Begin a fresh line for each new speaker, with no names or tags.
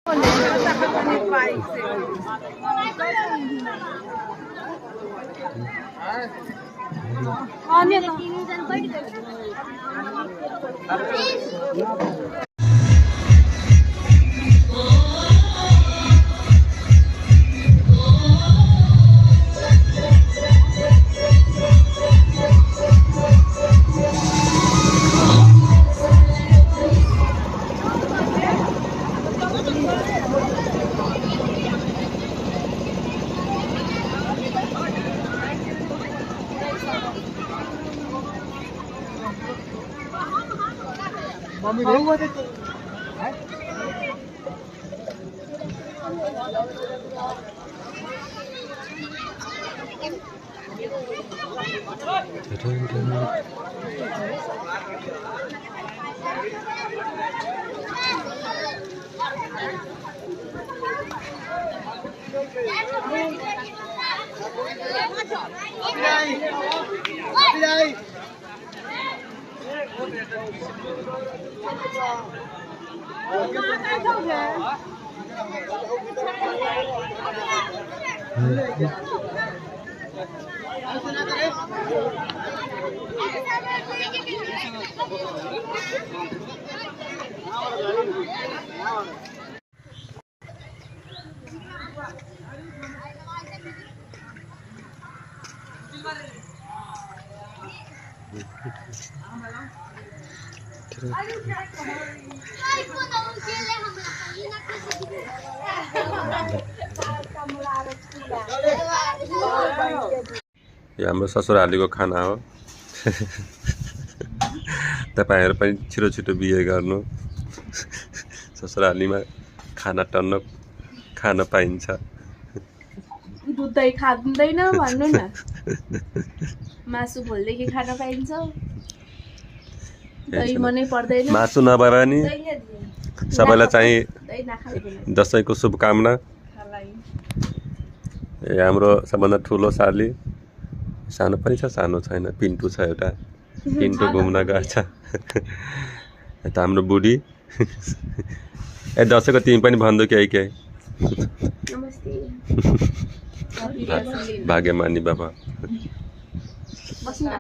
यो हाम्रो ससुरालीको खाना हो। तपाईहरु पनि छिटो छिटो बिहे गर्नु। ससुरालीमा खाना टन्न खान पाइन्छ।
दुधै खाँदैन भन्नु न। मासु भोलदेखि खान पाइन्छ। दही मनै पर्दैन।
मासु नभए पनि सबैलाई चाहिँ दशैंको शुभकामना। हाम्रो सबभन्दा ठुलो साली सानो पनि छ, सानो छैन, पिन्टु छ एउटा। पिन्टु घुम्न गएछ। यता हाम्रो बुढी। ए दशैंको तिमी पनि भन्दै केही केही।
नमस्ते।
भाग्यमानी बाबा।